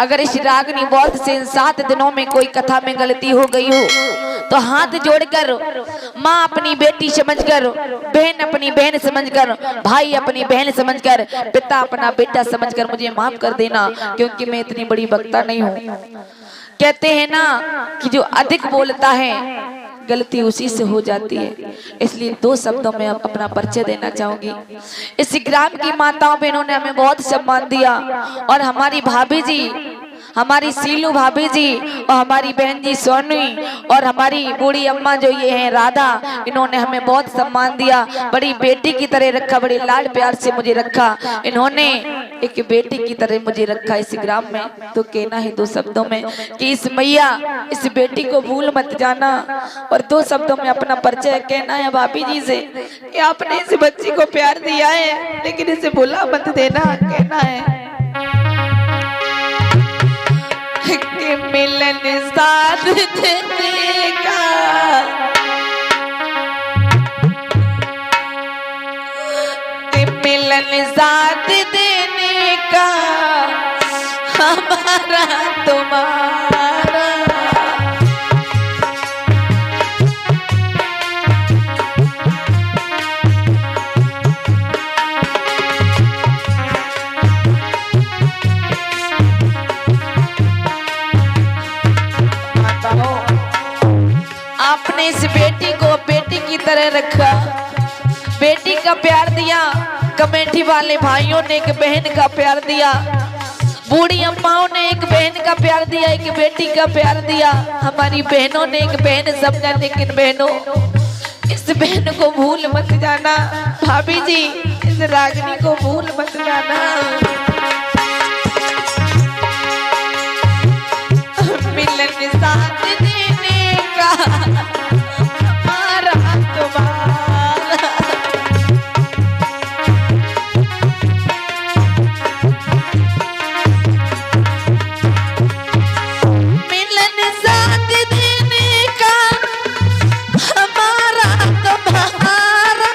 अगर इस रागनी बौद्ध से इन 7 दिनों में कोई कथा में गलती हो गई हो तो हाथ जोड़कर माँ अपनी बेटी समझकर, बहन अपनी बहन समझकर, भाई अपनी बहन समझकर, पिता अपना बेटा समझकर मुझे माफ कर देना, क्योंकि मैं इतनी बड़ी वक्ता नहीं हूँ। कहते हैं ना कि जो अधिक बोलता है गलती उसी से हो जाती है। इसलिए 2 शब्दों में अपना परिचय देना चाहूंगी। इस ग्राम की माताओं बहनों ने हमें बहुत सम्मान दिया और हमारी भाभी जी, हमारी सीलू भाभी जी और हमारी बहन जी सोनी और हमारी बूढ़ी अम्मा जो ये हैं राधा, इन्होंने हमें बहुत सम्मान दिया, बड़ी बेटी की तरह रखा, बड़े लाड प्यार से मुझे रखा। इन्होंने एक बेटी की तरह मुझे रखा इस ग्राम में। तो कहना है 2 शब्दों में कि इस मैया इस बेटी को भूल मत जाना। और 2 शब्दों में अपना परिचय कहना है भाभी जी से कि आपने इस बच्ची को प्यार दिया है लेकिन इसे भूला मत देना। कहना है कि मिलन साथ देने का, कि मिलन साथ देने का हमारा तुम्हारा। आपने इस बेटी को बेटी की तरह रखा, बेटी का प्यार दिया, कमेटी वाले भाइयों ने एक बहन का प्यार दिया, बूढ़ी अम्माओं ने एक बहन का प्यार दिया, एक बेटी का प्यार दिया, हमारी बहनों ने एक बहन समझा। लेकिन बहनों इस बहन को भूल मत जाना, भाभी जी इस रागनी को भूल मत जाना। मिलन साथ देने का हमारा तुम्हारा। मिलन साथ देने का हमारा तुम्हारा।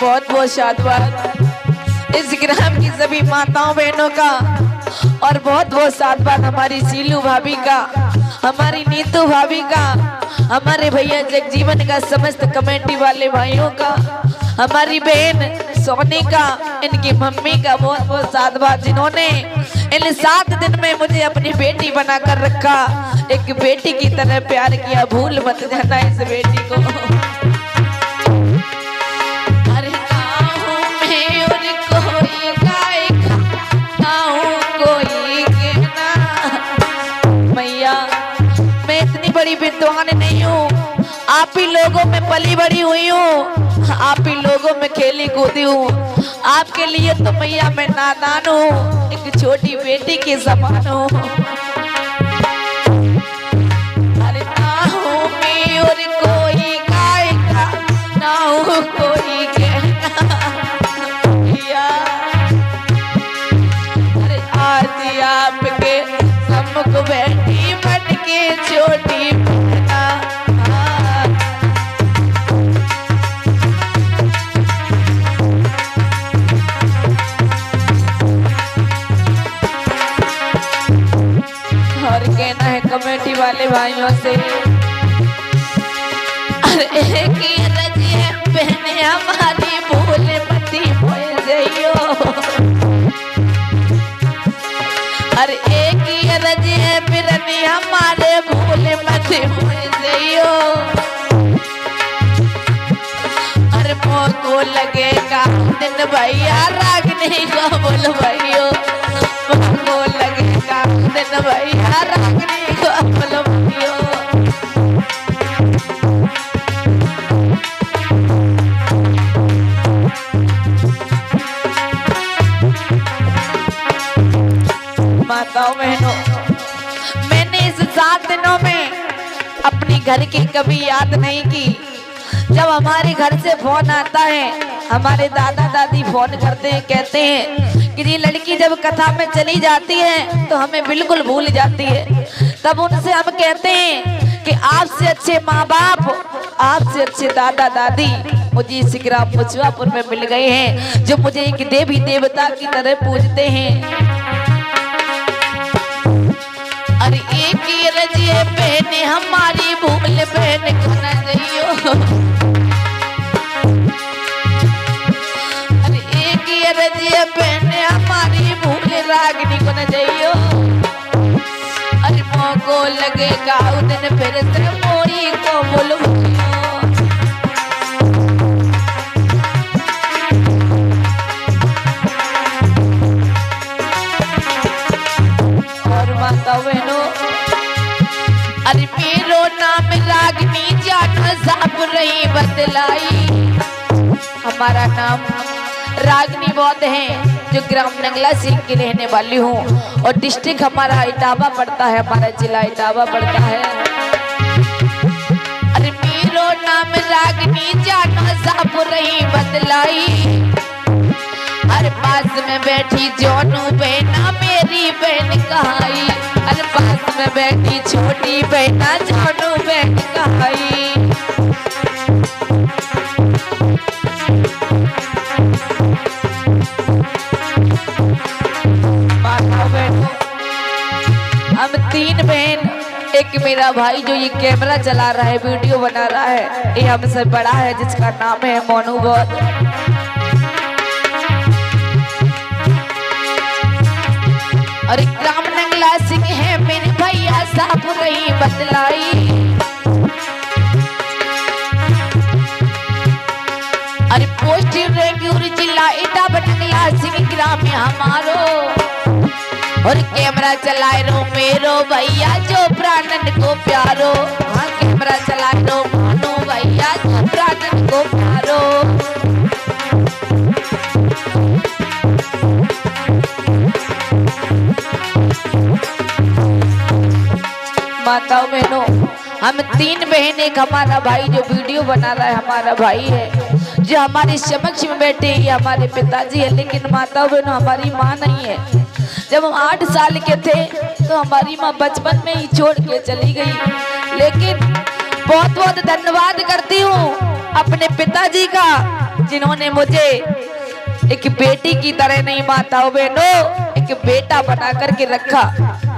बहुत बहुत साधुवाद इस ग्राम की सभी माताओं बहनों का, और बहुत बहुत साधुवाद हमारी सीलू भाभी का, हमारी नीतू भाभी का, हमारे भैया जगजीवन का, समस्त कमेटी वाले भाइयों का, हमारी बहन सोनी का, इनकी मम्मी का बहुत बहुत साधुवाद जिन्होंने इन 7 दिन में मुझे अपनी बेटी बनाकर रखा, एक बेटी की तरह प्यार किया। भूल मत जाना इस बेटी को। बड़ी विद्वान नहीं हूँ, आप ही लोगों में पली बड़ी हुई हूँ, आप ही लोगों में खेली कूदी हूँ। आपके लिए तो मैया मैं नादान हूँ, एक छोटी बेटी के समान हूँ। अरे ना हूँ मैं और कोई गायिका, ना हूँ कोई कहना। अरे आज आपके सम्मुख बैठी बन के छोटी कमेटी वाले भाइयों से। अरे की रजिए बहने हमारी भूल मती भूल जाइयो। अरे एक ही रजिए बिरनी हमारे भूल मती भूल जाइयो। अरे अरे मोको लगेगा दिन भैया रागनी को बोल भैयो, मोको लगेगा दिन भैया रागनी को बोल भैयो। माताओं बहनों, मैंने इस 7 दिनों में अपनी घर की कभी याद नहीं की। जब हमारे घर से फोन आता है, हमारे दादा दादी फोन करते हैं, कहते हैं कि ये लड़की जब कथा में चली जाती है तो हमें बिल्कुल भूल जाती है। तब उनसे हम कहते हैं कि आपसे अच्छे माँ बाप, आपसे अच्छे दादा दादी मुझे इस ग्राम मुचवापुर में मिल गए हैं, जो मुझे एक देवी देवता की तरह पूजते हैं। अरे एक ही रजिए बहने हमारी भूल बहन को न जइयो, अरे एक ही रजिए बहने हमारी भूल रागनी को न जइयो। अरे मोको लगेगा उस दिन फिर से मोरी को बोलो। और माता बहनों, अरे मेरो नाम रागनी जाना साप रही बदलाई। हमारा नाम रागनी बौद्ध है, जो ग्राम नंगला सिंह की रहने वाली हूँ, और डिस्ट्रिक्ट हमारा इटावा पड़ता है, हमारा जिला इटावा पड़ता है। अरे मेरो नाम रागनी जाना साप रही बदलाई। अरे पास में बैठी जोनू बहना मेरी बहन कहाई, अरे पास में बैठी छोटी बहना जोनू बहन कहाई। हम 3 बहन, एक मेरा भाई जो ये कैमरा चला रहा है, वीडियो बना रहा है, ये हमसे बड़ा है, जिसका नाम है मोनू बौद्ध। और ग्राम नंगला सिंह है मेरे भैया साफ रही बदलाई। अरे पोस्ट रेंगूर जिला इटावा नंगला सिंह ग्राम हमारो, और कैमरा चलाए रो मेरो भैया जो प्राणन को प्यारो। हाँ कैमरा चलाए रो मानो भैया जो प्राणन को प्यारो। माताओं बहनों, हम 3 बहन, एक हमारा भाई जो वीडियो बना रहा है, हमारा भाई है, जो हमारे समक्ष में बैठे, ये हमारे पिताजी है। लेकिन माताओं बहनों, हमारी माँ नहीं है। जब हम 8 साल के थे तो हमारी माँ बचपन में ही छोड़ के चली गई। लेकिन बहुत बहुत धन्यवाद करती हूँ अपने पिताजी का, जिन्होंने मुझे एक बेटी की तरह नहीं, माताओं बहनों, एक बेटा बना करके रखा,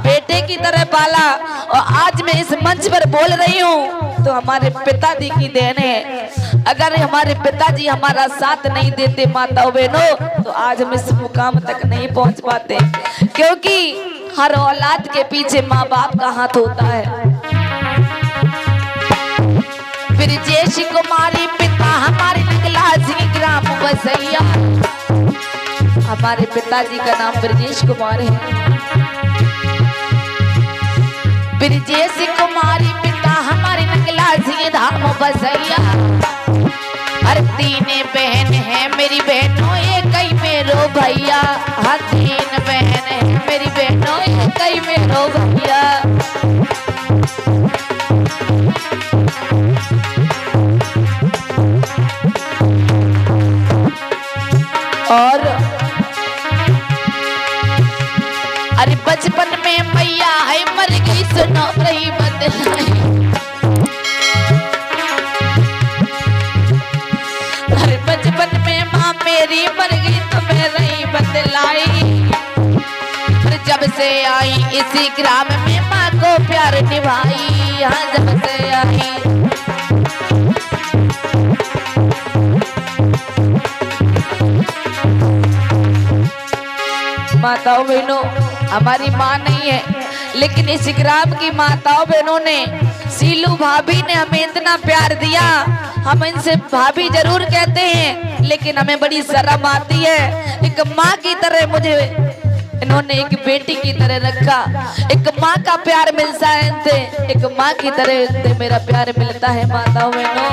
बेटे की तरह पाला। और आज मैं इस मंच पर बोल रही हूँ तो हमारे पिताजी की देन है। अगर हमारे पिताजी हमारा साथ नहीं देते माताओं बहनों, तो आज हम इस मुकाम तक नहीं पहुंच पाते, क्योंकि हर औलाद के पीछे माँ बाप का हाथ होता है। ब्रजेश कुमारी पिता हमारे नंगला सिंह ग्राम बसैया, हमारे पिताजी का नाम ब्रजेश कुमार है। ब्रजेश कुमारी पिता हमारे नंगला सिंह धाम बसैया। हर 3 बहन है मेरी बहनों, एक ही मेरो भैया। हर 3 बहन है मेरी बहनों, एक ही मेरो भैया। और अरे बचपन में मैया है मर गई, सुनो रही बदलाई। अरे बचपन में माँ मेरी मर गई तो मैं रही बदलाई। जब से आई इसी ग्राम में माँ को प्यार निभाई। यहाँ जब से आई माताओं बहनों, हमारी माँ नहीं है, लेकिन इस ग्राम की माताओं बहनों ने, सीलू भाभी ने हमें इतना प्यार दिया हम इनसे भाभी जरूर कहते हैं, लेकिन हमें बड़ी शर्म आती है। एक माँ की तरह मुझे इन्होंने एक बेटी की तरह रखा। एक माँ का प्यार मिलता है इनसे, एक माँ की तरह इनसे मेरा प्यार मिलता है माताओं बहनों।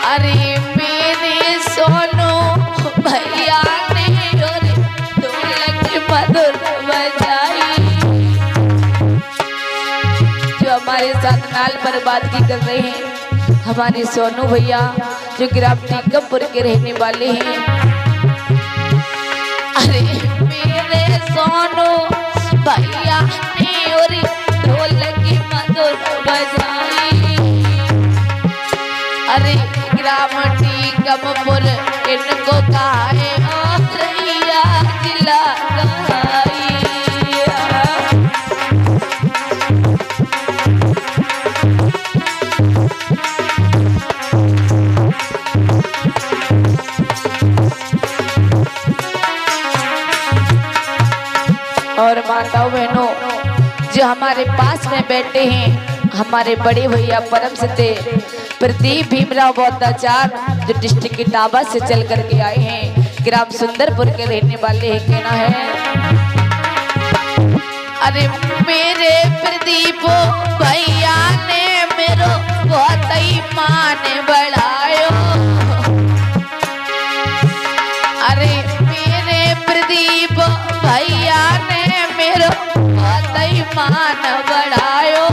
अरे मेरे सोनू भैया ने ढोलक मधुर बजाई, जो हमारे साथ नाल पर बात की कर रहे हैं हमारे सोनू भैया, जो ग्राम टीकमपुर के रहने वाले हैं। अरे मेरे सोनू भैया ने और ढोलक मधुर बजाई, अरे ग्राम टीकमपुर इनको कहाए औरैया जिला कहाई। और माताओं बहनों, जो हमारे पास में बैठे हैं हमारे बड़े भैया परम सत्य प्रदीप भीमराव बौद्धाचार, जो डिस्ट्रिक्ट इटावा से चल करके आए हैं, ग्राम सुंदरपुर के रहने वाले हैं। कहना है अरे मेरे प्रदीप भैया ने मेरो बहुत ही मान बढ़ायो, अरे मेरे प्रदीप भैया ने मेरो बहुत ही मान बढ़ायो,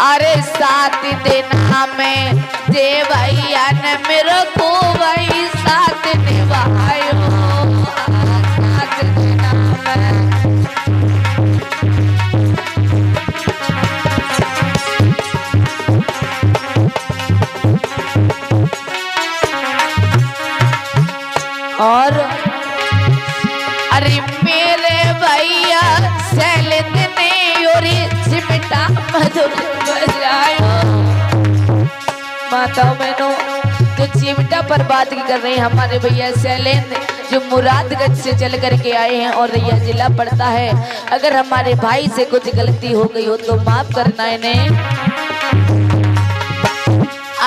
अरे 7 दिन में जे भैया ने मेरो को वही साथ निभायो। 7 दिन में और अरे मेरे भैया सैलित ने और सिमटा मधुर बजायो। माताओं बहनों, जो चिमटा पर बात की कर रहे हैं हमारे भैया सैलेंद, जो मुरादगंज से चल करके आए हैं और रैया जिला पड़ता है। अगर हमारे भाई से कुछ गलती हो गई हो तो माफ करना इन्हें।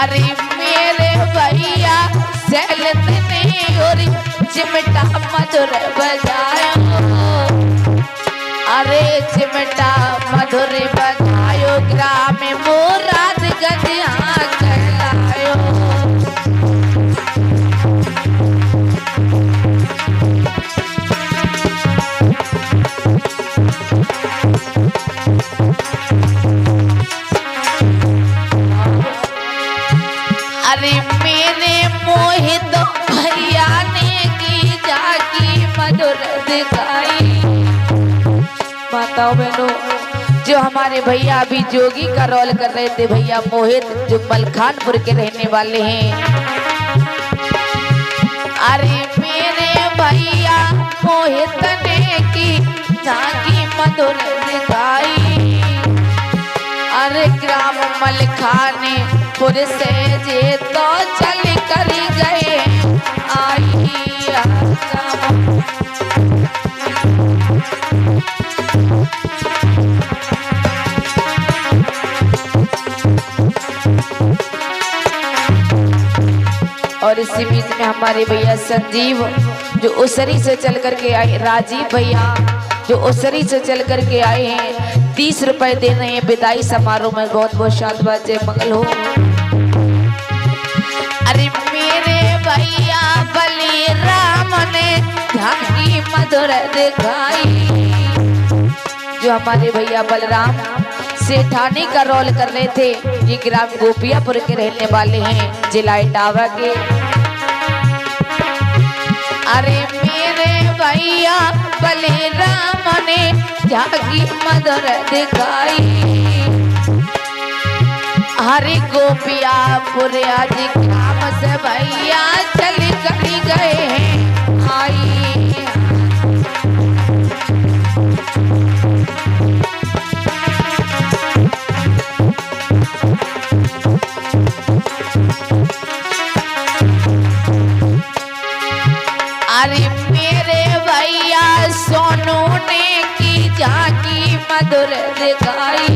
अरे मेरे भैया सैलेंद ने और चिमटा मधुर बजायो, अरे चिमटा मधुर बजायो, ग्राम मुरादगंज यहाँ कहलायो। अरे मेरे मोहित भैया ने की जाकी मधुर दिखाई। माताओं बहनों, जो हमारे भैया अभी जोगी का रोल कर रहे थे भैया मोहित, जो मलखानपुर के रहने वाले हैं। अरे मेरे भैया मोहित ने की जाकी मधुर दिखाई, अरे ग्राम मलखानपुर से जे तो चल कर गए आई। और इसी बीच में हमारे भैया संजीव, जो उसरी से चल करके आए, राजीव भैया, जो उसरी से चल करके आए हैं, 30 रुपए दे रहे हैं विदाई समारोह में। बहुत बहुत शाबाश, जय मंगल हो। अरे मेरे भैया बलिराम ने झांकी मधुर दिखाई, जो हमारे भैया बलराम सेठानी का रोल कर रहे थे। ये ग्राम गोपियापुर के रहने वाले हैं, जिला इटावा के। अरे मेरे भैया बलिराम ने झांकी मधुर दिखाई, हरे गोपियापुर आज ग्राम से भैया चल कर गए हैं आई। अरे मेरे भैया सोनू ने की झांकी मधुर दिखाई।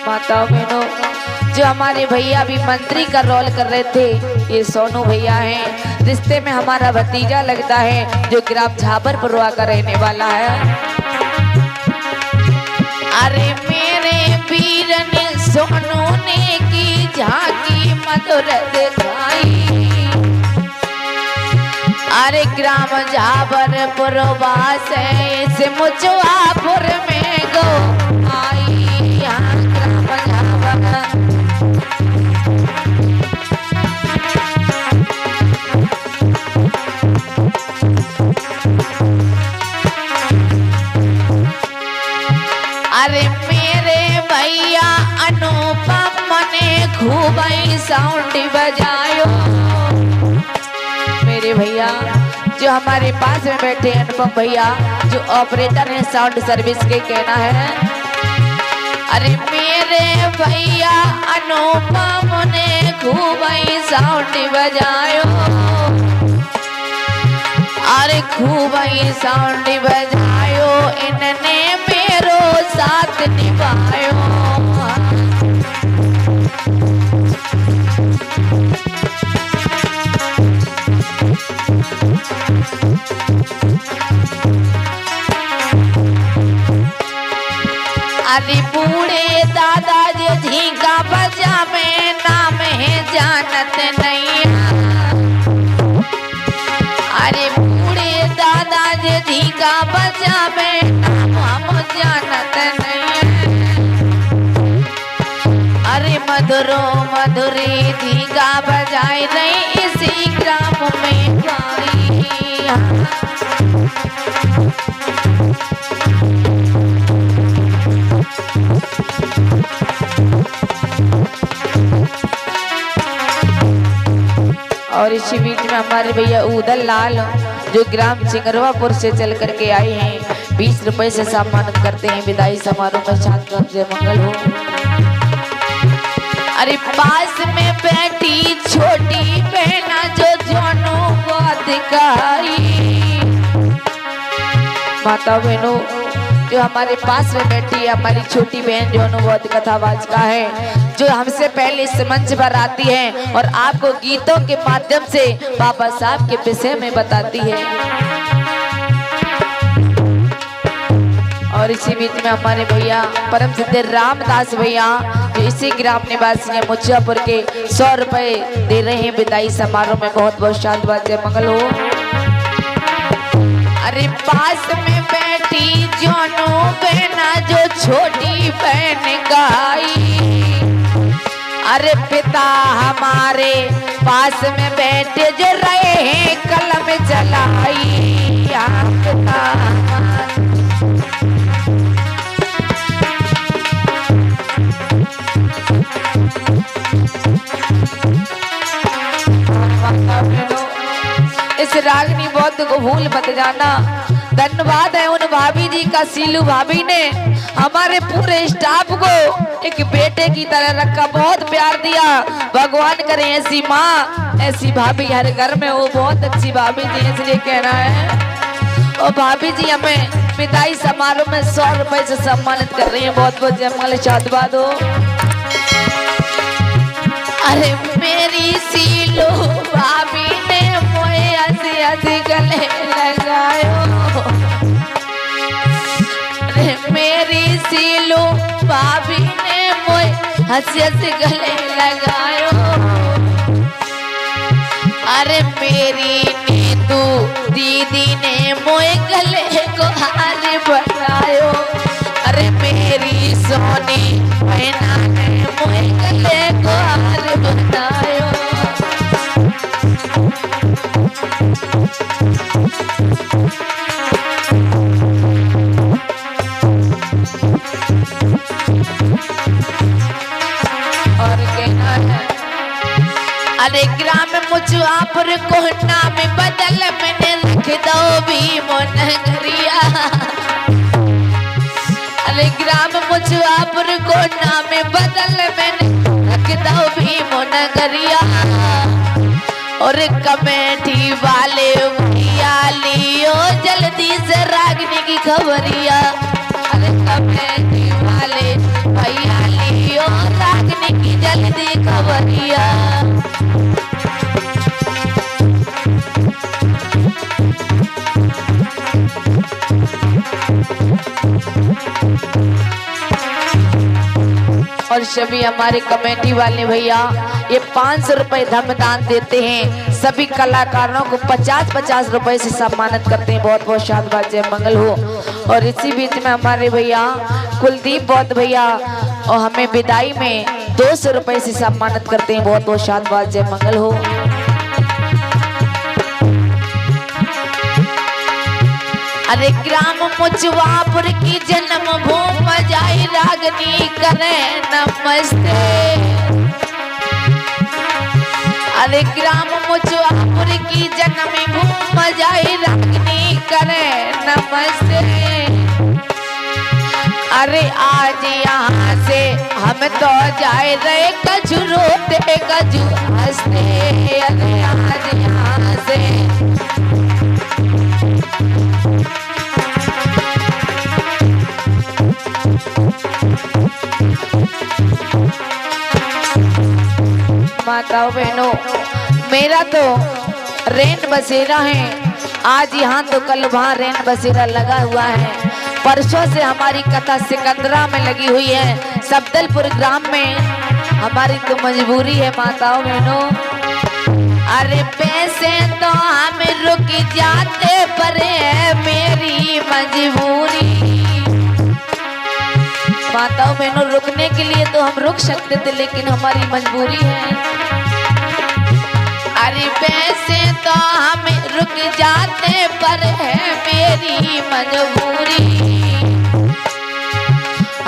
माता बहनों, जो हमारे भैया भी मंत्री का रोल कर रहे थे, ये सोनू भैया हैं। रिश्ते में हमारा भतीजा लगता है, जो ग्राम झाबर परुआ का रहने वाला है। अरे मेरे वीर ने सोनू ने की झांकी मधुर दिखाई। अरे ग्राम झाबर पुरवा से मुचुआपुर में गो आई। ग्राम झाबर अरे मेरे भैया अनुपम ने खूब साउंड बजायो। मेरे भैया जो हमारे पास में बैठे अनुपम भैया, जो ऑपरेटर है साउंड सर्विस के, कहना है अरे मेरे भैया अनुपम ने खूब साउंड बजायो। अरे खूब साउंड बजायो, इनने मेरो साथ निभायो। अरे बूढ़े दादा जो झींका बजा में नाम है जानत नहीं। अरे बूढ़े दादा जो झींका बजा में नाम हम जानत नहीं। अरे मधुरो मधुरी झींका बजाए रही इसी ग्राम में गाई। और इसी बीच में हमारे भैया उदल लाल, जो ग्राम चिंगरवापुर से चल करके आए हैं, 20 रुपए से सम्मानित करते हैं। विदाई समारोह में छात्र जय मंगल हो। अरे पास में बैठी छोटी बहना जो जोनू को दिखाई। माता बहनों, जो हमारे पास में बैठी है हमारी छोटी बहन, जो अनुभव कथावाच का है, जो हमसे पहले इस मंच पर आती है और आपको गीतों के माध्यम से बाबा साहब के विषय में बताती है। और इसी बीच में हमारे भैया परम सिद्ध रामदास भैया, जो इसी ग्राम निवासी है मुजफ्फरपुर के, 100 रुपए दे रहे हैं। विदाई समारोह में बहुत बहुत शांत जय मंगल हो। अरे पास में बैठी जोनू बहना जो छोटी बहन गाई। अरे पिता हमारे पास में बैठे जो रहे हैं कलम चलाई। पिता इस रागनी बौद्ध को भूल मत जाना। धन्यवाद है उन भाभी जी का, सीलू भाभी ने हमारे पूरे स्टाफ को एक बेटे की तरह रखा, बहुत प्यार दिया। भगवान करे ऐसी माँ ऐसी भाभी हर घर में हो। बहुत अच्छी भाभी जी, इसलिए कहना है। और भाभी जी हमें विदाई समारोह में 100 रुपए से सम्मानित कर रही है। बहुत बहुत जय मंगल शांतवाद हो। अरे मेरी सीलू भाभी ने मोए हंसी हंसी गले लगायो। अरे मेरी सीलू भाभी ने मोए हंसी हंसी गले लगायो। अरे मेरी नीतू दीदी ने मोए गले को हार बनायो। अरे मेरी सोनी बहना ने मोए गले को हार बनायो। और कहना है अरे ग्राम मुजफ्फरपुर को नाम बदल मैंने रख दो भी मोनगरिया। अरे ग्राम मुजफ्फरपुर को नाम बदल मैंने रख दो भी मोनगरिया। और कमेटी वाले भैया लियो जल्दी से रागनी की खबरिया। अरे खबरिया। और सभी हमारे कमेटी वाले भैया ये 500 रुपए धर्मदान देते हैं। सभी कलाकारों को 50-50 रुपए से सम्मानित करते हैं। बहुत बहुत शाबाश, जय मंगल हो। और इसी बीच में हमारे भैया कुलदीप बौद्ध भैया और हमें विदाई में 200 रुपए से सम्मानित करते हैं। बहुत बहुत शाबाश, जय मंगल हो। अरे ग्राम मुचवापुर की जन्म भूमि जाई रागनी करे नमस्ते। अरे ग्राम मुचवापुर की जन्म भूमि जाई रागनी करे नमस्ते। अरे आज यहाँ से हम तो जाए रहे कजू रोते कजू हंसते। अरे आज यहाँ से माताओं बहनों, मेरा तो रैन बसेरा है। आज यहाँ तो कल वहाँ रैन बसेरा लगा हुआ है। परसों से हमारी कथा सिकंदरा में लगी हुई है। सबदलपुर ग्राम में हमारी तो मजबूरी है माताओं बहनों। अरे पैसे तो हम रुक जाते पर है मेरी मजबूरी। माताओं बहनों, रुकने के लिए तो हम रुक सकते थे लेकिन हमारी मजबूरी है। अरे पैसे तो हम रुक जाते पर है मेरी मजबूरी।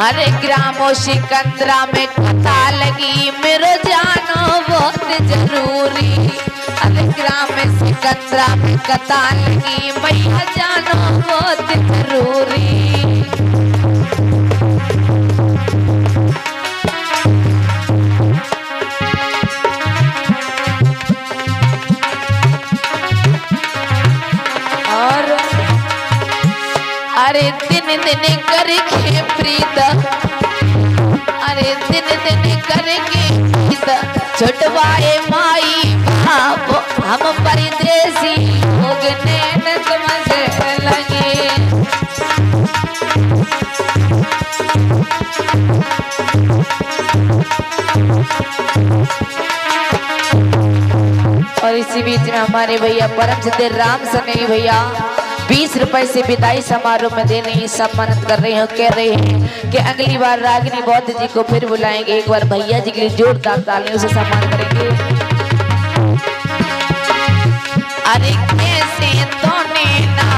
अरे ग्रामो सिकंदरा में कथा लगी मेरे जानो बहुत जरूरी। अरे ग्राम सिकंदरा में कथा लगी मैया जानो बहुत जरूरी। अरे दिन दिन करके प्रीत, अरे दिन दिन करके प्रीत छुटवाए माई बाप हम परदेसी हो गए न तुमसे लगे। और इसी बीच में हमारे भैया परम सिद्ध राम सनेही भैया 20 रुपए से विदाई समारोह में देने ही सम्मानित कर रहे हैं। कह रहे हैं कि अगली बार रागिनी बौद्ध जी को फिर बुलाएंगे। एक बार भैया जी के लिए जोरदार तालियों से सम्मान करेंगे। अरे कैसे तोने ना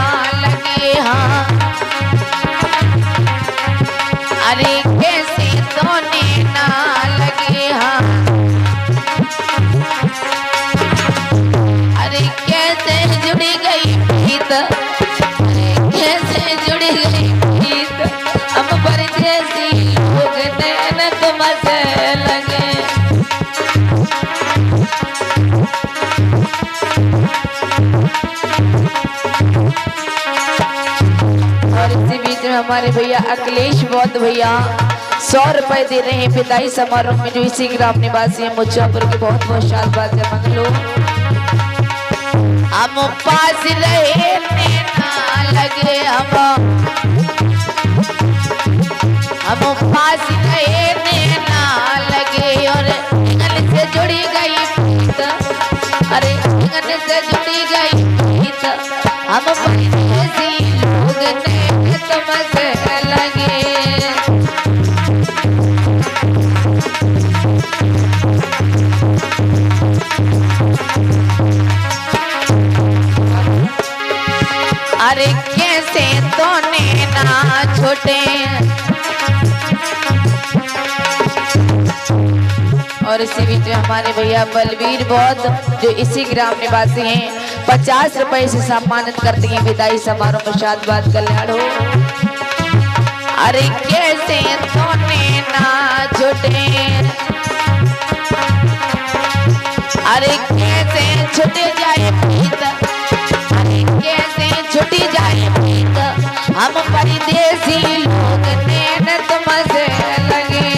लगे हाँ, अरे कैसे तोने ना लगे हाँ, अरे कैसे जुड़ी गई प्रीत, कैसे जुड़ी गई प्रीत हम परदेसी लोग नैन तुमसे लगे। और इसी बीच में हमारे भैया अखिलेश बौद्ध भैया 100 रुपए दे रहे हैं विदाई समारोह में, जो इसी ग्राम निवासी है मुजफ्फरपुर के। बहुत बहुत शाबाश है मंगलो। हम पास रहे ना लगे हम पास रहे ना लगे। और इंगन से जुड़ी गई प्रीत, अरे इंगन से जुड़ी गई प्रीत हम परदेसी लोग नैन तुमसे लगे। अरे कैसे तोने ना छोटे। और इसी बीच में हमारे भैया बलवीर बौद्ध जो इसी ग्राम निवासी हैं 50 रुपए से सम्मानित करते हैं विदाई समारोह में। शादबाद कल्याण हो। अरे कैसे तोने ना छोटे, अरे कैसे छूट जाए प्रीत, अरे कैसे छूट जाए प्रीत हम परदेसी लोग नैन तुमसे लगे।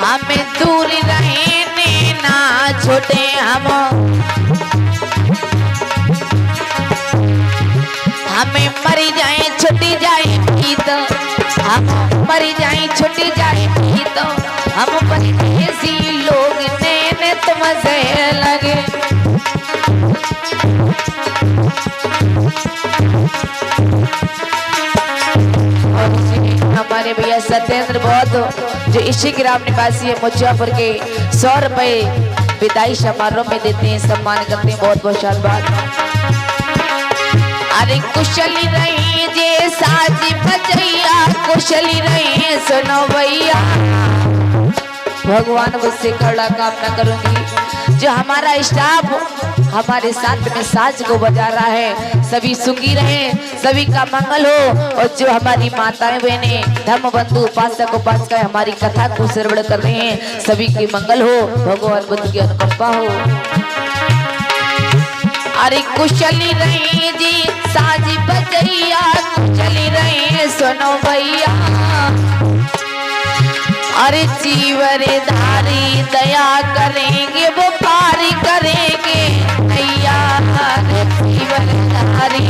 हमें दूर रहने ना छोटे हमें मरी जाए छुट्टी जाए तो हम मरी जाए छुट्टी जाए तो हम परदेसी लोग ने तुमसे लगे। हमारे भैया सत्येंद्र बौद्ध जो इसी ग्राम निवासी है मुजफ्फरपुर के 100 रुपए विदाई समारोह में देते हैं, सम्मान करते हैं। बहुत बहुत धन्यवाद। अरे कुशली रही जे साजी बजैया, कुशली रही सुनो भैया। भगवान मुझसे कड़ा कामना करूंगी। जो हमारा स्टाफ हमारे साथ में साज को बजा रहा है, सभी सुखी रहे, सभी का मंगल हो। और जो हमारी माताएं बहने धर्म बंधु उपासक उपासक हमारी कथा को श्रवण कर रहे हैं, सभी की मंगल हो, भगवान बुद्ध की अनुकंपा हो। अरे कुशली रही जी साजी बजैया, कुशली रही सुनो भैया। अरे जीवर धारी दया करेंगे वो पारी करेंगे नैया। अरे जीवर धारी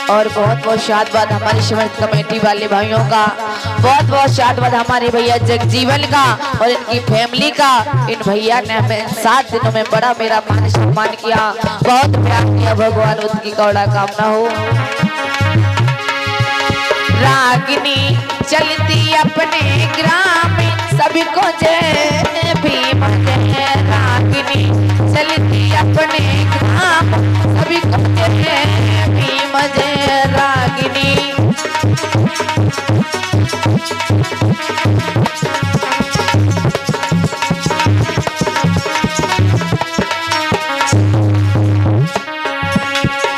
और बहुत बहुत शादबाद हमारी समस्त कमेटी वाले भाइयों का, बहुत बहुत शादबाद हमारे भैया जगजीवन का और इनकी फैमिली का। इन भैया ने हमें 7 दिनों में बड़ा मेरा मान सम्मान किया, बहुत प्यार किया। भगवान उनकी कौड़ा कामना हो। रागिनी चलती अपने ग्राम सभी को जय भीम जय। रागिनी चलती अपने ग्राम सभी को जय भीम जय। रागिनी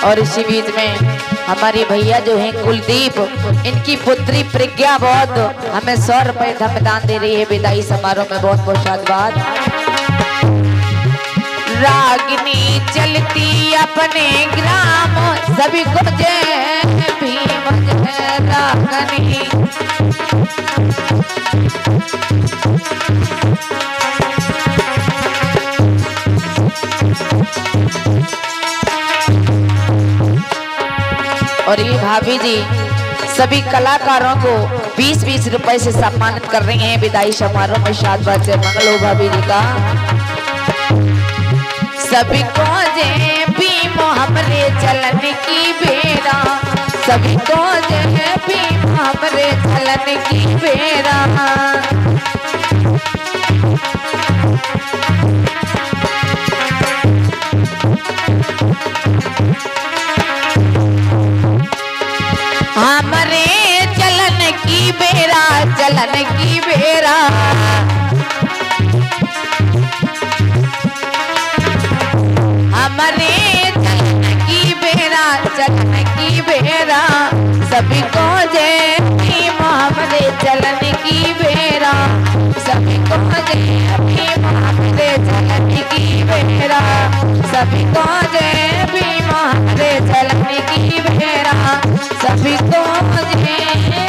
और इसी बीच में हमारी भैया जो हैं कुलदीप, इनकी पुत्री प्रज्ञा बौद्ध हमें 100 रुपए धमदान दे रही है विदाई समारोह में। बहुत बहुत शादबाद। रागिनी चलती अपने ग्राम सभी को जय भीम जय। रागिनी और ये भाभी जी सभी कलाकारों को 20-20 रुपए से सम्मानित कर रही हैं विदाई समारोह में। शादबाद से मंगल हो भाभी जी का। सभी को जय भीम हमरे चलन की बेरा, सभी को जय भीम हमरे चलन की बेरा। हमरे चलन की बेरा, चलन की बेरा। हमरे चलन की बेरा, चलन की बेरा। सभी को जय भीम हमरे चलन की बेरा, सभी को जय भीम हमरे चलन की बेरा। सभी को जय भीम हमरे चलन की बेरा, सभी को जय